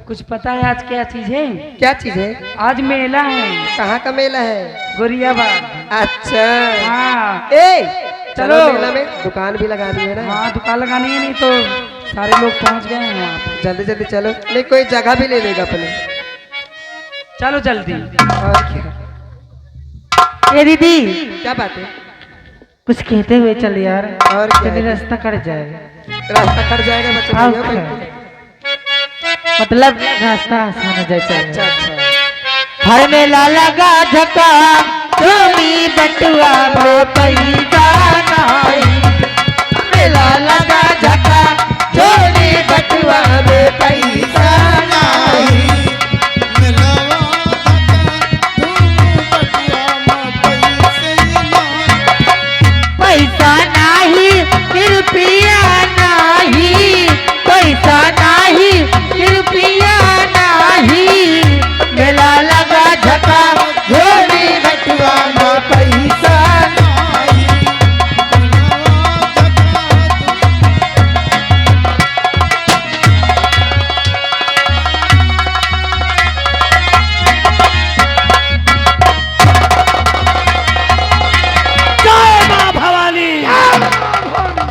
कुछ पता है आज क्या चीज है? क्या चीज है? आज मेला है। कहाँ का मेला है? गोरियाबाद। अच्छा। हाँ चलो मेला में दुकान भी लगानी है ना। हाँ दुकान लगानी है, नहीं तो सारे लोग पहुंच गए हैं वहाँ पे। जल्दी जल्दी चलो, नहीं कोई जगह भी ले लेगा अपने। चलो जल्दी। और क्या? ये दीदी क्या बात है? कुछ कहते हुए चल यार, और क्या है? रास्ता कट जाएगा। रास्ता कट जाएगा बच्चे। मतलब रास्ता आसान हो जाए। अच्छा अच्छा। हर मेला लगा झका चोरी बटुआ पैसा नहीं। मेला लगा झका चोरी बटुआ पैसा नहीं। पैसा नहीं रुपया नहीं, पैसा नहीं रुपया नहीं। मेला लगा झका झोली बटुआ में पैसा नहीं। जय मां भवानी,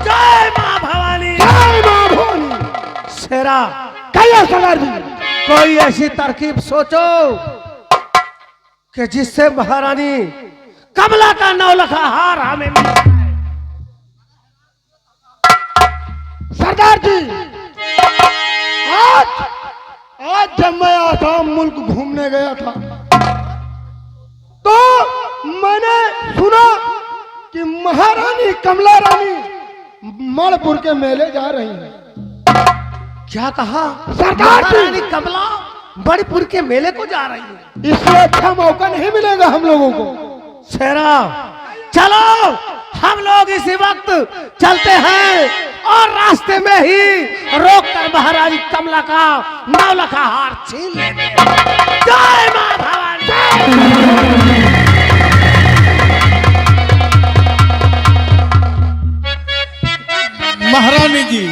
जय मां भवानी, जय मां भवानी। शेरा कहिए सरदार जी, कोई ऐसी तरकीब सोचो कि जिससे महारानी कमला का 9 लखा हार हमें मिल जाए। सरदार जी, आज जब मैं आसाम मुल्क घूमने गया था तो मैंने सुना कि महारानी कमला रानी मणिपुर के मेले जा रही हैं। क्या कहा? सरदार जी, कमला मणिपुर के मेले को जा रही है। इससे अच्छा मौका नहीं मिलेगा हम लोगों को। शेरा चलो, हम लोग इसी वक्त चलते हैं और रास्ते में ही रोक कर महारानी कमला का 9 लखा हार छीन लेते हैं। जय मां भवानी। महारानी जी,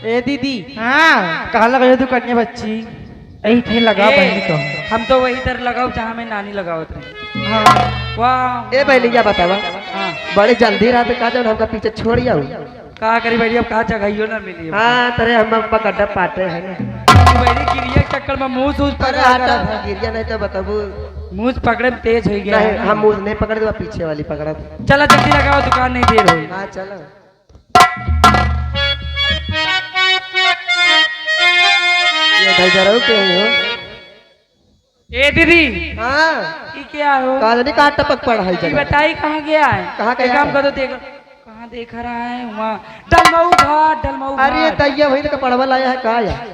ए दीदी, हाँ कहाँ लगा तू कन्या बच्ची? यही थे लगा बहनी तो। हम तो वही तर लगाओ जहाँ में नानी लगाओ थे। हाँ वाह। ए भैया बतावा, हाँ बड़े जल्दी रात का जब हमका पीछे छोड़ आओ। कहा करी बैठी, अब कहा जगह ना मिली। हाँ तेरे हम पकड़ पाते हैं। बैठी गिरिया के चक्कर में मुंह सूझ अरे हटा, गिरिया नहीं तो बताबू। मुंह पकड़े में तेज हो गया। नहीं हम मुंह नहीं पकड़ दे, पीछे वाली पकड़ा। चला जल्दी लगाओ, दुकान नहीं देर हुई। हाँ चलो। ये जरूर क्यों हो? ए दीदी, हाँ ये क्या हो? कहा नहीं, कहा टपक पड़ा है ये जगह। बताई कहाँ गया है? कहाँ गया काम है? करो, देख कहाँ देख रहा है वहाँ डलमऊ घाट, डलमऊ घाट। अरे तैया वही तो कपड़ा लाया है, कहा यार?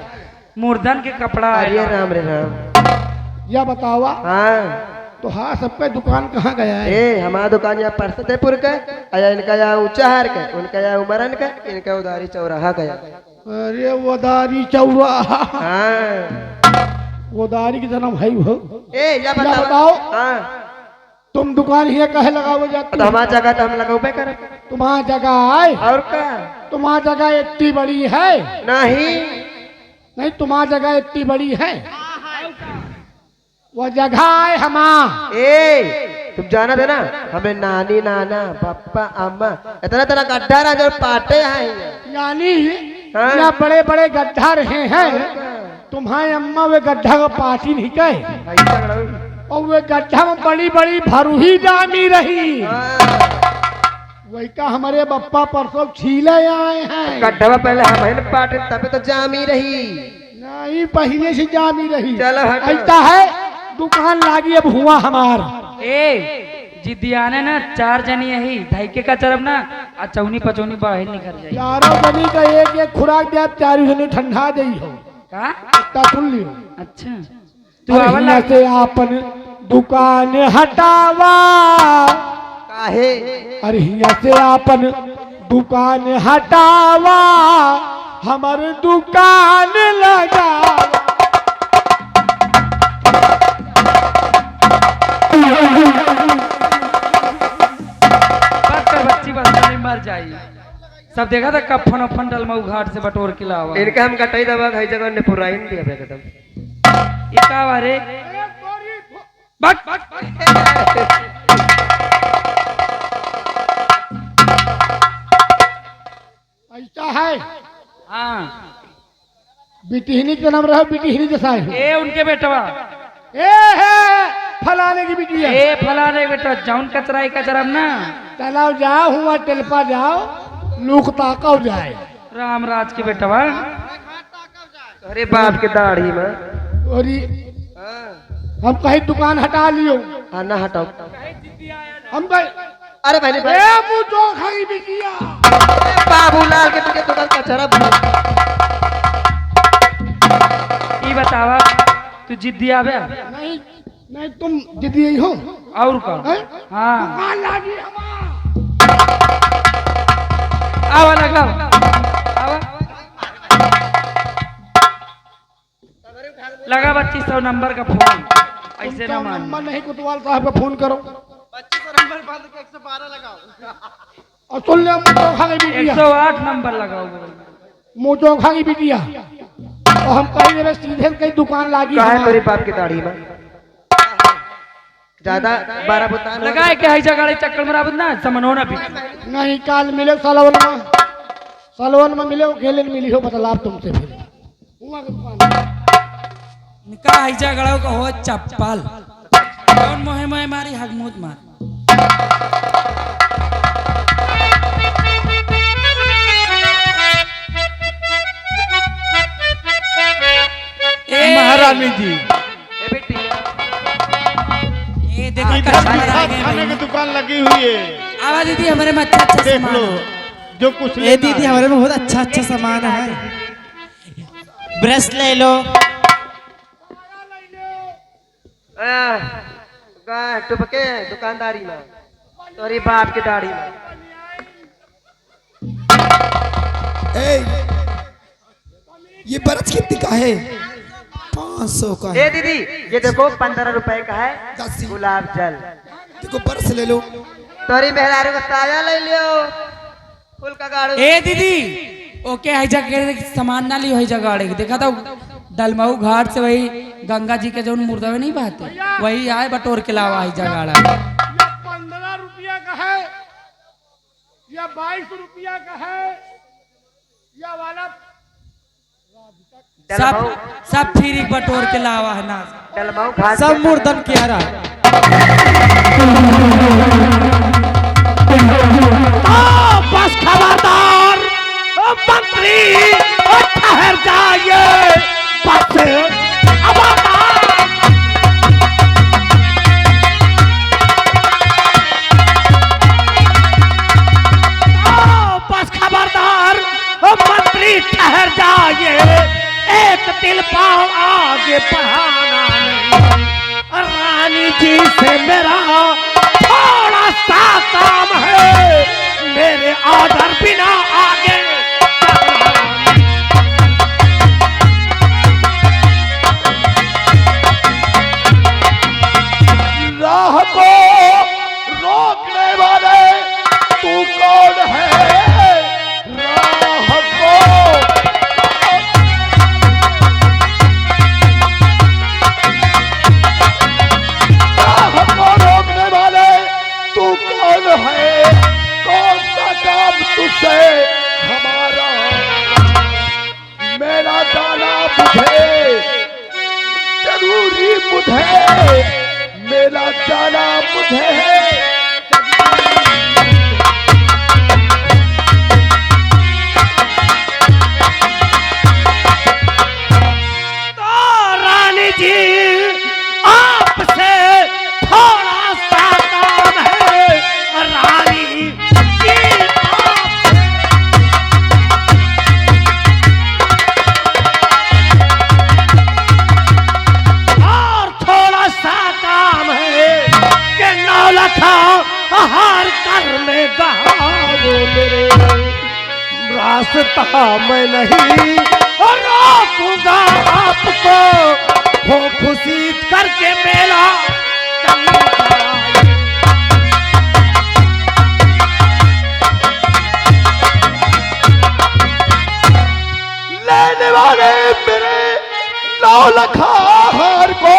मुर्दन के कपड़ा। अरे राम रे राम। यह बतावा, हाँ तो हाँ सबका दुकान कहाँ गया है? ए हमारा दुकान यहाँ परसतेपुर का, या इनका यहाँ ऊंचाहार का, उनका यहाँ उमरन का, इनका उदारी चौराहा गया। अरे वदारी चौराहा। हाँ वदारी की जन्म है वो। ए या या बताओ। बताओ, हाँ तुम दुकान ही कहे लगाओ जाती? तो हमारा जगह तो हम लगाओ करे। तुम्हारा जगह आए, और क्या? तुम्हारा जगह इतनी बड़ी है? नहीं नहीं, तुम्हारा जगह इतनी बड़ी है। वो जगह है हमारा। ए तुम जाना थे ना, हमें नानी नाना पापा अम्मा इतना तरह गड्ढा रहा जो पाटे हैं। यानी हाँ। यहाँ बड़े बड़े गड्ढा रहे हैं। तुम्हारे अम्मा वे गड्ढा का पाटी नहीं कहे, और वे गड्ढा में बड़ी बड़ी भरूही जामी रही। वही का हमारे बप्पा परसों छीले आए हैं। गड्ढा पहले हम पाटे तब तो जामी रही। नहीं, पहले से जामी रही। चलो हटो। ऐसा है, दुकान लागी अब हुआ हमार। ए जिद्दियाने ना 4 जनी यही धाइके का चरब ना, आ चौनी पचौनी बाहर निकल जाए। चारों बनी का एक एक खुराक दे, चारों जने ठंडा दे हो। का? इतना सुन लियो। अच्छा तू आवल अरे से आपन दुकान हटावा। काहे? अरे यहाँ से आपन दुकान हटावा, हमारे दुकान लगा। बात कर बच्ची बस नहीं मर जाई। सब देखा था कफन अफन डलमा घाट से बटोर के लावा। इनका हम कटाई दबा खाई जगह ने पुराइन दिया बे एकदम। ये का बारे बट ऐसा है। हाँ बिटिहनी का नाम रहा, बिटिहनी जैसा है। ए उनके बेटवा ए है फलाने की बिटिया। ए फलाने बेटा जौन कचराई कचरम ना। चलाओ जाओ हुआ टेलपा जाओ लूक ताकाओ जाए। रामराज के बेटवा। अरे बाप के दाढ़ी में और हम कहीं दुकान हटा लियो। हाँ ना हटाओ। हम कहीं अरे भाई मुँह चोखा की बिटिया। बाबूलाल के पीछे दुकान का चरब। ये बतावा तू जिद्दी आवे? नहीं नहीं तुम जिद्दी ही हो। और का? हाँ दुकान लागी हमारा। आवा लगाओ आवा लगा 2500 नंबर का फोन। ऐसे ना मान नंबर नहीं कोतवाल साहब का फोन करो। 2500 नंबर बंद के 112 लगाओ। और सुन ले मुँह चोखा की बिटिया। 108 नंबर लगाओ। मुँह चोखा की बिटिया। और हम कहीं जब सीधे कहीं दुकान लागी। कहा है तेरे बाप की दाढ़ी में ज्यादा 12 बुतान लगाए के है जगह चक्कर में ना समनो ना भी। नहीं काल मिले सालवन में मिले खेले मिली हो बतलाब तुमसे फिर हुआ के दुकान निका है जगह का हो चप्पल कौन मोहे मोहे मारी हगमूत मार। महारानी जी ये देखो खाने की दुकान लगी हुई है। आवाज दीदी हमारे में अच्छा अच्छा देख लो जो कुछ ये दीदी हमारे में बहुत अच्छा अच्छा सामान है। ब्रश ले लो। टुपके दुकानदारी में तोरी बाप की दाढ़ी में। ये ब्रश कितनी का है? 500 का ए दीदी ये देखो 15 रुपए का है गुलाब जल। देखो ब्रश ले लो। तोरी मेहरारू का ताजा ले लियो फूल का गाड़ू। ए दीदी ओके है जगह सामान ना लियो है जगह देखा था दलमऊ घाट से वही गंगा जी के जो मुर्दवे नहीं बहते वही आए बटोर के लावा है जगह। 15 रुपया का है या 22 रुपया का है या वाला सब फिर एक बटोर के लावा है ना। डलमाऊ घाट सब मुर्दन क्या रहा। बस खबरदार मंत्री ठहर जाइए बस बस खबरदार मंत्री ठहर जाइए। एक दिल पाओ आगे बढ़ाना नहीं। रानी जी से मेरा थोड़ा सा काम है। मेरे ऑर्डर बिना आगे राह को रोकने वाले तू कौन है? राह को रोकने वाले तू कौन है? कौन सा काम तुझसे हमारा? मेरा जाना मुझे जरूरी मुझे मेरा जाना मुझे तो रानी जी आपसे थोड़ा सा काम है। रानी जी और थोड़ा सा काम है कि 9 लाख हार कर में गहारो मेरे वास्ता मैं नहीं रोकूंगा आपको, हो खुशी करके मेला लेने वाले मेरे 9 लखा हार को,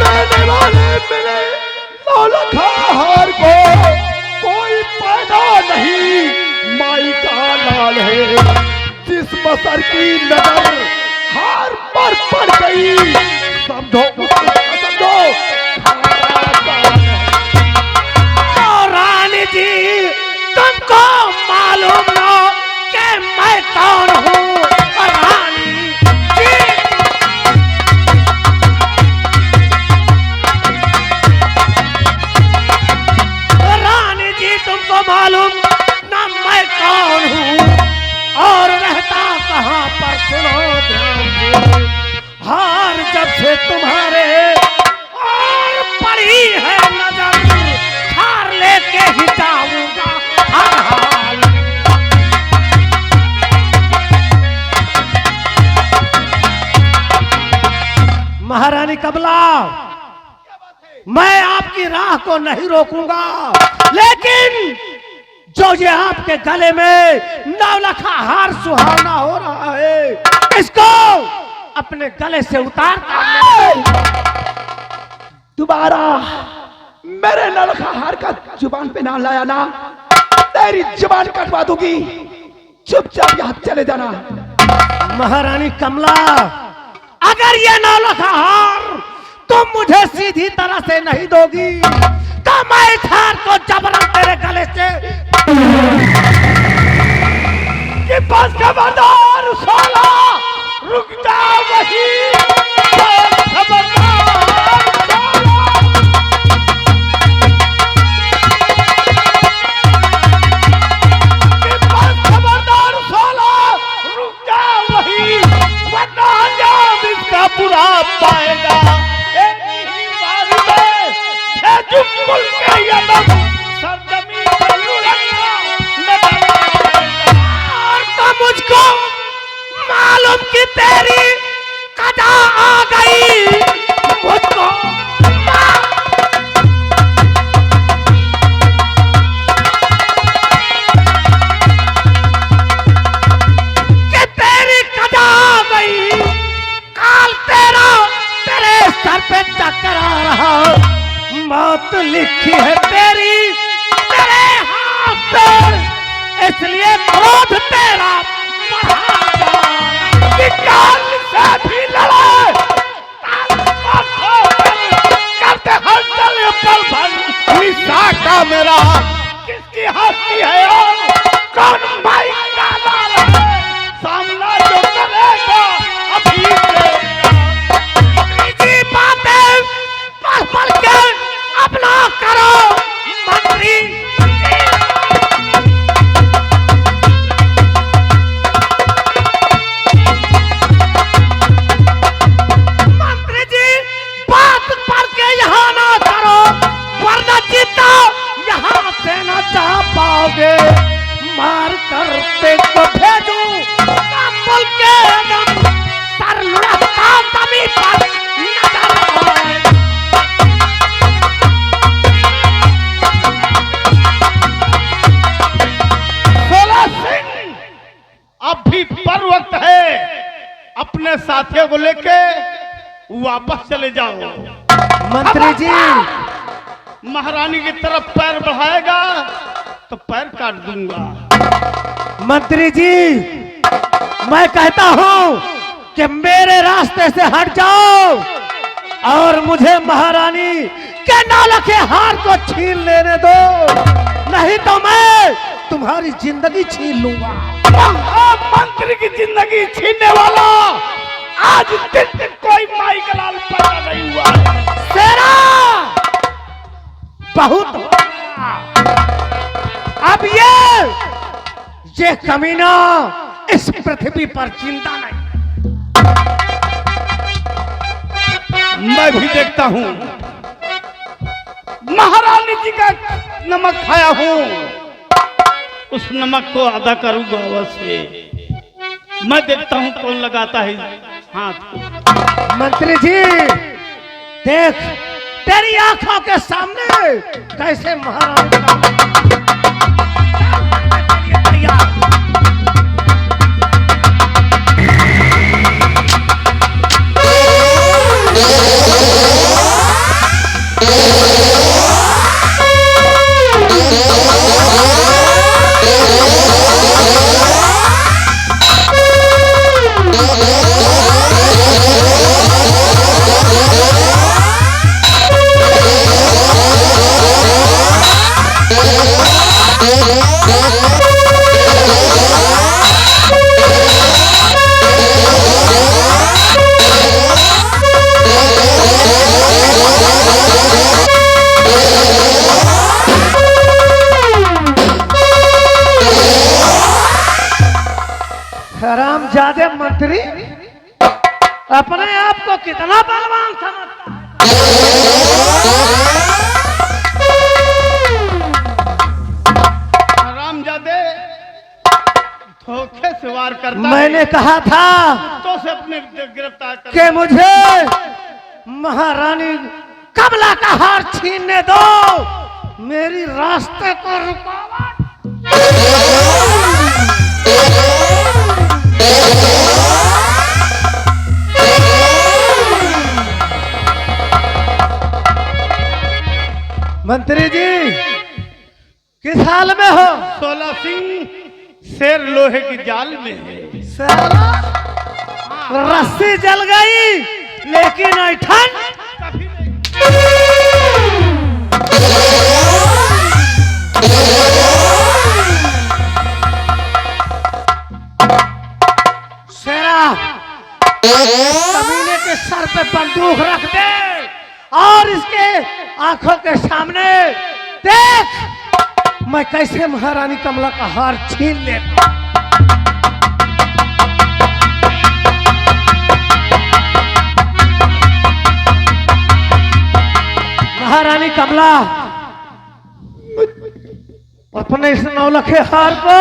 लेने वाले मेरे 9 लखा हार को, कोई पैदा नहीं माई का लाल है, जिस बसर की नजर हार पर पड़ गई समझो समझो रानी जी तुमको मालूम ना कि मैं कौन हूँ रानी जी। रानी जी तुमको मालूम ना मैं कौन हूँ और रहता कहाँ पर, सुनो ध्यान से हार जब से तुम्हारे और पड़ी है नजर, हार लेके ही जाऊंगा हर हाल। महारानी कमला, मैं आपकी राह को नहीं रोकूंगा, लेकिन जो ये आपके गले में 9 लखा हार सुहावना हो रहा है, इसको अपने गले से उतार दोबारा मेरे 9 लखा हार का जुबान पे ना लाया ना, तेरी जुबान कटवा दूंगी, चुपचाप यहाँ चले जाना। महारानी कमला, अगर ये 9 लखा हार तुम मुझे सीधी तरह से नहीं दोगी तो मैं इस हार को जबरन तेरे गले से कि बस खबरदार साला, रुक जा वही, खबरदार साला। कि बस खबरदार साला, रुक जा वही, वरना अंजाम इसका बुरा पाएगा। एक ही बार में भेजूं मुल्क के यदम, सरजमी पे लुढ़कना नजर आएगा। और तो मुझको मालूम कि तेरी कदा आ गई, मुझको कि तेरी कदा आ गई, काल तेरे सर पे चक्कर आ रहा, मौत लिखी है तेरी तेरे हाथ पे, इसलिए क्रोध तेरा काल से भी लड़े, करते हलचल पल भर, निशा का मेरा किसकी हस्ती है और कौन भाई का लाल है, सामना जो करेगा अभी से बातें पल पल के अपना करो मंत्री। मंत्री जी बात पढ़ के यहाँ ना करो, वरना जीता यहाँ से न जा पाओगे, मार करते को भेजू कंबल के दम, सर लुढ़कता जमीन पर नजर आए। सोला सिंह, अब भी पर वक्त है, अपने साथियों को लेके वापस चले जाओ। मंत्री जी, महारानी की तरफ पैर बढ़ाएगा तो पैर काट दूंगा। मंत्री जी, मैं कहता हूँ कि मेरे रास्ते से हट जाओ और मुझे महारानी के 9 लखे हार को छीन लेने दो, नहीं तो मैं तुम्हारी जिंदगी छीन लूंगा। मंत्री की जिंदगी छीनने वाला आज दिन कोई माई का लाल पैदा नहीं हुआ। सेरा बहुत हुआ। अब ये कमीना इस पृथ्वी पर जिंदा नहीं। मैं भी देखता हूँ। महारानी जी का नमक खाया हूँ, उस नमक को अदा करूंगा अवश्य। मैं देखता हूँ कौन लगाता है हाथ को। मंत्री जी देख, तेरी आंखों के सामने कैसे महारानी हरामजादे मंत्री अपने आप को कितना बलवान समझता है। हरामजादे धोखे से वार करता मैंने कहा था तो से अपने गिरफ्तार कर कि मुझे महारानी कमला का हार छीनने दो, मेरी रास्ते को रुकावट। मंत्री जी किस हाल में हो? 16 सिंह शेर लोहे की जाल में है। साला रस्सी जल गई लेकिन ऐठन शेरा कमीने के सर पे बंदूक रख दे और इसके आंखों के सामने देख मैं कैसे महारानी कमला का हार छीन लेता। महारानी कमला अपने इस नौलखे हार को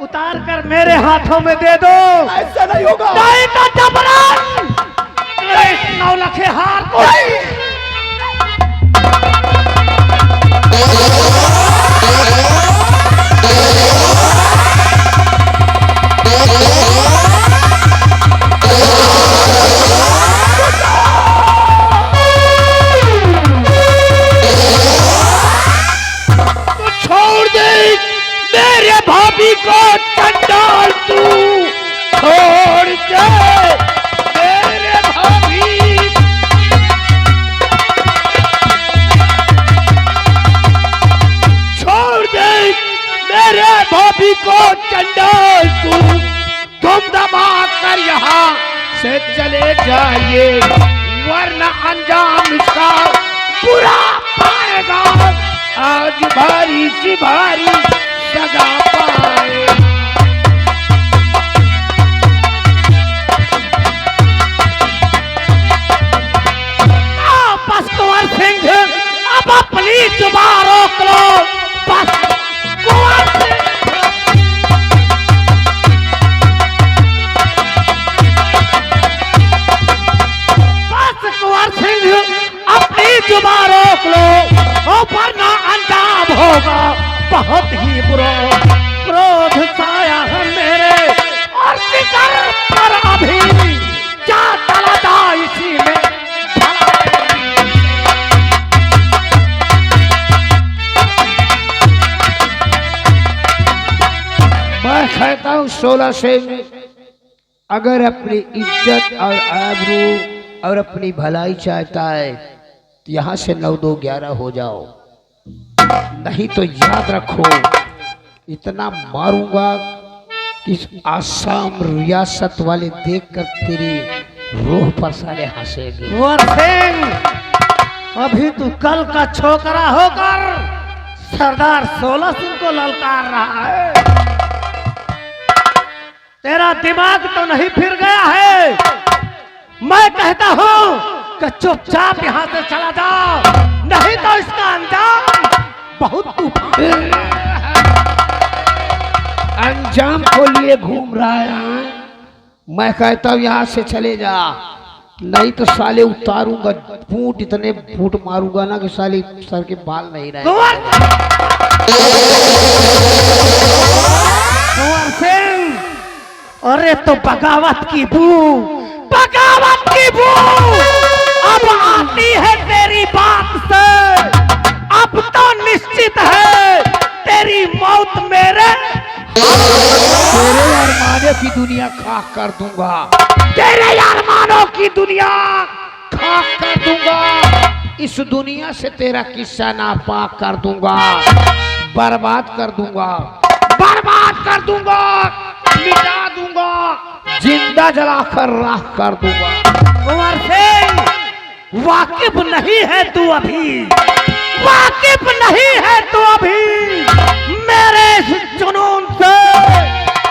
उतार कर मेरे हाथों में दे दो। ऐसा नहीं होगा। नहीं तो जबरन इस नौलखे हार को छोड़ दे मेरे भाभी को, चंडाल तू छोड़ दे मेरे भाभी। छोड़ दे मेरे भाभी को, चंडाल तू। तुम दबा कर यहाँ से चले जाइए वरना अंजाम इसका बुरा पाएगा। आज भारी सी भारी सजा पाए। बस कुंवर सिंह अब अपनी जुबान रोक लो। बस कुंवर सिंह बस कुंवर सिंह अपनी जुबान रोक लो वरना अंजाम होगा बहुत ही बुरा। क्रोध छाया है मेरे और जिगर पर अभी जा चला जा इसी में मैं कहता हूँ 16 सिंह, अगर अपनी इज्जत और आबरू और अपनी भलाई चाहता है तो यहाँ से 9-2-11 हो जाओ, नहीं तो याद रखो इतना मारूंगा कि इस आसाम रियासत वाले देखकर तेरी रूह पर सारे हंसेंगे। कुंवर सिंह अभी तू कल का छोकरा होकर सरदार 16 सिंह को ललकार रहा है। तेरा दिमाग तो नहीं फिर गया है। मैं कहता हूँ कि चुपचाप यहाँ से चला जाओ, नहीं तो इसका अंजाम बहुत तूफान। अंजाम को लिए घूम रहा है। मैं कहता हूँ यहाँ से चले जा, नहीं तो साले उतारूंगा फूट, इतने फूट मारूंगा ना कि साले सर के बाल नहीं रहे। कुंवर सिंह, अरे तो बगावत की बू, बगावत की बू अब आती है तेरी बात से। अब तो निश्चित है तेरी मौत मेरे अरमानों की दुनिया खाक कर दूंगा, तेरे अरमानों की दुनिया खाक कर दूंगा। इस दुनिया से तेरा किस्सा नापाक कर दूंगा, बर्बाद कर दूंगा, बर्बाद कर दूंगा, मिटा दूंगा, जिंदा जलाकर राख कर दूंगा। कुंवर सिंह, वाकिफ नहीं है तू अभी, वाकिफ नहीं है तू अभी मेरे इस जुनून से,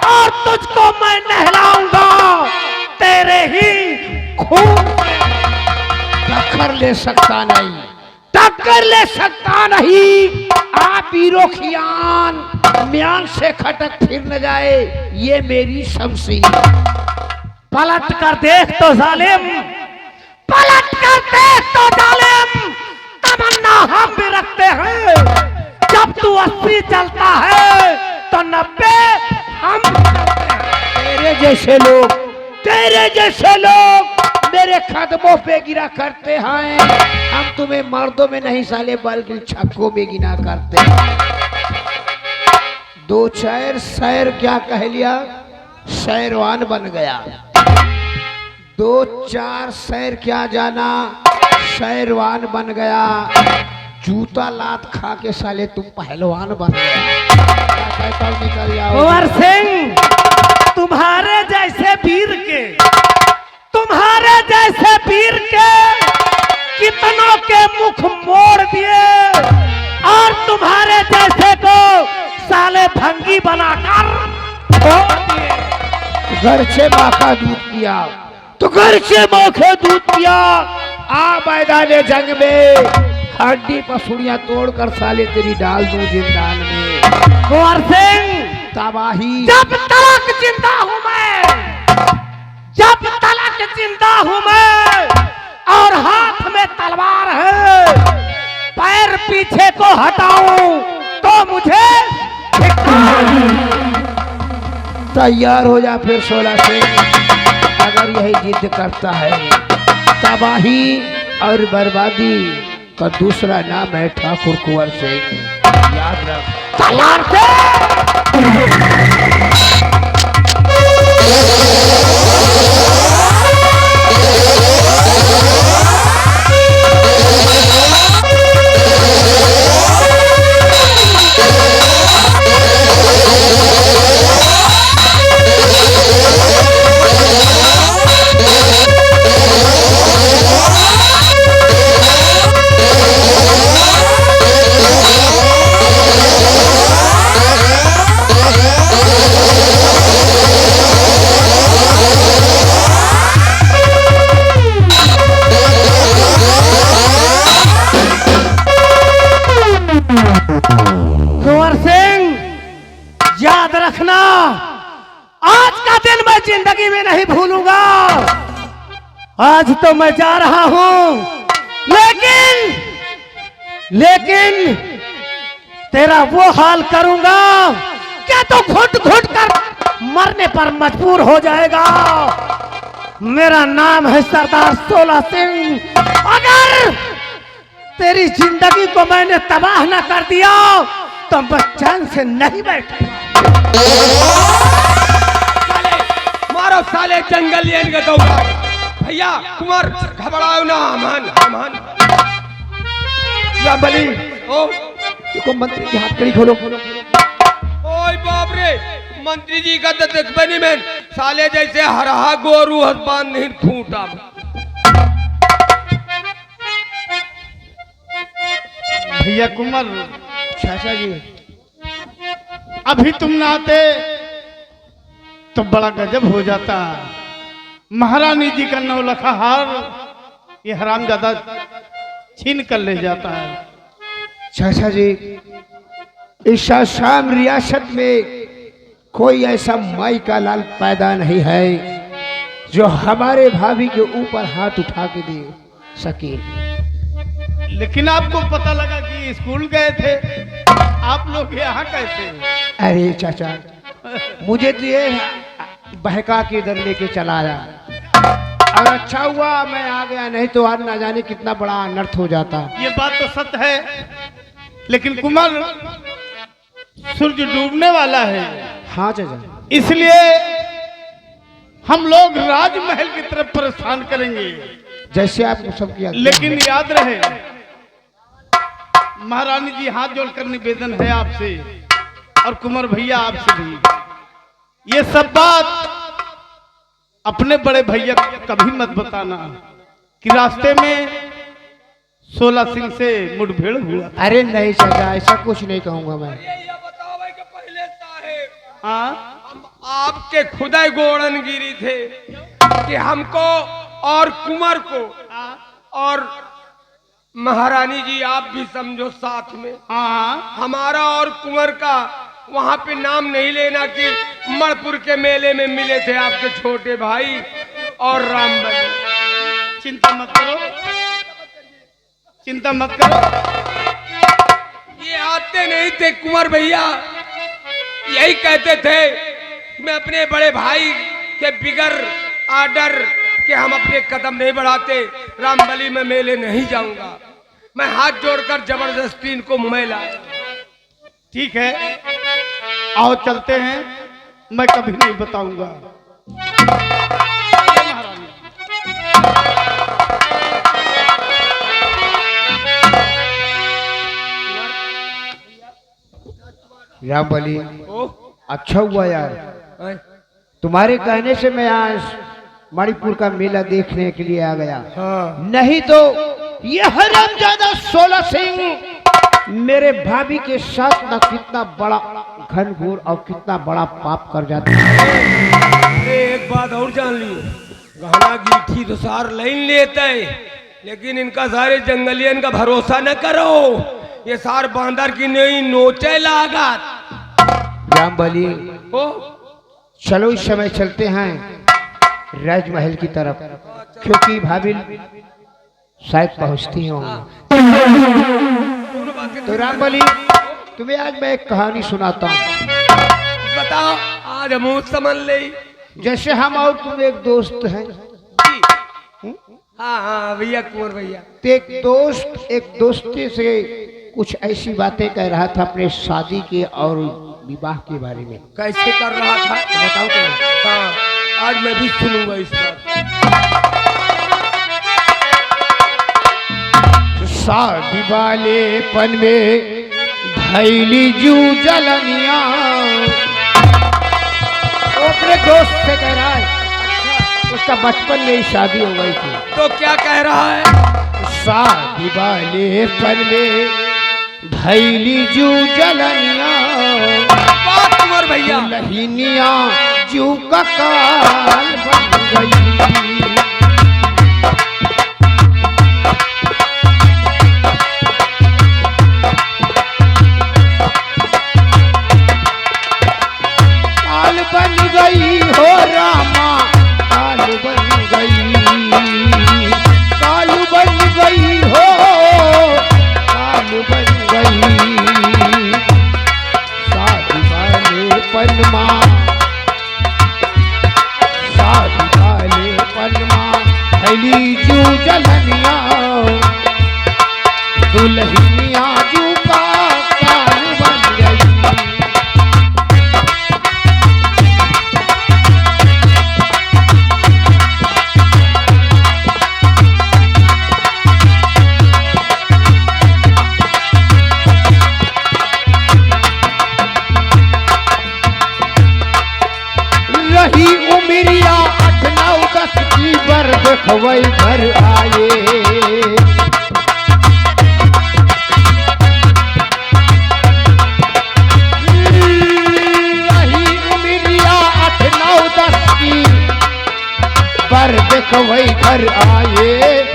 और तुझको मैं नहलाऊंगा तेरे ही खून से। टक्कर ले सकता नहीं, टक्कर ले सकता नहीं। आप हीरो खियान म्यान से खटक फिर न जाए, ये मेरी शमशीर। पलट कर देख तो जालिम, पलट कर देख तो जालिम, तमन्ना हम भी रखते हैं। जब तू 80 चलता है तो 90 हम भी चलते हैं। तेरे जैसे लोग, तेरे जैसे लोग मेरे कदमों पे गिरा करते हैं। हम तुम्हें मर्दों में नहीं साले बल्कि छक्कों में गिना करते हैं। दो चार शहर क्या कह लिया, शहरवान बन गया। दो चार शहर क्या जाना, शहरवान बन गया। जूता लात खा के साले तुम पहलवान बन गया। कहता हूं निकल जाओ। कुंवर सिंह, तुम्हारे जैसे वीर के, तुम्हारे जैसे वीर के कितनों के मुख मोड़ दिए, और तुम्हारे जैसे को साले भंगी बनाकर छोड़ दिए। घर से माँ का दूध पिया तो घर से माँ का दूध पिया। आ मैदाने जंग में हड्डी पसुड़ियां तोड़कर साले तेरी डाल दूं जिंदान में। कुंवर सिंह, तबाही जब तक जिंदा हूं मैं, जब तक जिंदा हूं मैं, और हाथ में तलवार है, पैर पीछे को हटाऊं तो मुझे तैयार हो जा फिर 16 से। अगर यही जिद करता है, तबाही और बर्बादी का दूसरा नाम है ठाकुर कुंवर सिंह। याद रख। तैयार से याद रखना, आज का दिन मैं जिंदगी में नहीं भूलूंगा। आज तो मैं जा रहा हूं, लेकिन तेरा वो हाल करूंगा क्या तो घुट घुट कर मरने पर मजबूर हो जाएगा। मेरा नाम है सरदार 16 सिंह। अगर तेरी जिंदगी को मैंने तबाह न कर दिया तो मैं चैन से नहीं बैठूंगा। मारो साले जंगल का दौड़ा। भैया कुमार घबराओ ना, अमन अमन। या बली ओ देखो मंत्री की हाथ कड़ी खोलो। ओए बाप रे, मंत्री जी का तो देखबे नहीं मैं, साले जैसे हरहा गोरू हसबान नहीं खूंटा। भैया कुंवर, चाचा जी अभी तुम ना आते तो बड़ा गजब हो जाता। महारानी जी का 9 लखा हार ये हरामजादा छीन कर ले जाता है। चाचा जी, इस आसाम रियासत में कोई ऐसा माई का लाल पैदा नहीं है जो हमारे भाभी के ऊपर हाथ उठा के दे सके। लेकिन आपको पता लगा कि स्कूल गए थे, आप लोग यहाँ कैसे? अरे चाचा, मुझे तो ये बहका के इधर लेके चला आया, और अच्छा हुआ मैं आ गया, नहीं तो आज ना जाने कितना बड़ा अनर्थ हो जाता। ये बात तो सत्य है, लेकिन कुमार सूरज डूबने वाला है। हाँ चाचा, इसलिए हम लोग राजमहल की तरफ प्रस्थान करेंगे, जैसे आपको सब किया। लेकिन याद रहे महारानी जी, हाथ जोड़कर निवेदन है आपसे और कुंवर भैया आपसे भी, ये सब बात अपने बड़े भैया कभी मत बताना कि रास्ते में 16 सिंह से मुठभेड़ हुआ। अरे नहीं चाचा, ऐसा कुछ नहीं कहूंगा मैं। ये बताओ भाई कि पहले साहेब हाँ, हम आपके खुदाई गोड़न गिरी थे कि हमको और कुंवर को और महारानी जी आप भी समझो साथ में, हाँ, हमारा और कुंवर का वहां पे नाम नहीं लेना कि मणपुर के मेले में मिले थे आपके छोटे भाई और रामबली। चिंता मत करो, चिंता मत करो। ये आते नहीं थे कुंवर भैया, यही कहते थे कि मैं अपने बड़े भाई के बिगर आर्डर कि हम अपने कदम नहीं बढ़ाते, रामबली में मेले नहीं जाऊंगा। मैं हाथ जोड़कर जबरदस्ती इनको मुंह लाया। ठीक है, आओ चलते हैं, मैं कभी नहीं बताऊंगा। रामबली, अच्छा हुआ यार, तुम्हारे कहने से मैं आज मणिपुर का मेला देखने के लिए आ गया। नहीं तो यह हरामजादा 16 सिंह मेरे भाभी के साथ ना कितना बड़ा घनघोर और कितना बड़ा पाप कर जाता है। अरे एक बात और जान लियो, गहना गीठी तो सार लाइन लेते है, लेकिन इनका सारे जंगलियन का भरोसा न करो, ये सार बांदर की नहीं नोचे लागत। रामबली, ओ चलो इस समय चलते हैं राजमहल की तरफ, क्योंकि भाभी शायद पहुंचती होंगी। तो रामबली, तुम्हें आज मैं एक कहानी सुनाता हूँ। बताओ, आज हम समझ ले। जैसे हम और तुम एक दोस्त हैं, हाँ हाँ भैया, कुंवर भैया। तो एक दोस्ती से कुछ ऐसी बातें कह रहा था अपने शादी के और विवाह के बारे में। कैसे कर रहा था बताओ तो। हाँ, आज मैं भी सुनूंगा इस बात। शादी वाले पन में भैली जू जलनिया, वो अपने दोस्त से कह रहा है, उसका बचपन में ही शादी हो गई थी। तो क्या कह रहा है? शादी वाले पन में भैली जू जलनिया, बात कुंवर भैया। लहीनिया जू का काल बन गई। काल बन गई हो रामा, काल बन गई, काल बन गई हो, काल बन गई। शादी वाले पनमा, शादी वाले पनमा भैली जू जलनिया, दुल्हनिया जू का काल बन गई। रही उमरिया 8 9 10 की बर देखवई घर आए। रही उमरिया 8 9 10 की बर देखवई घर आए।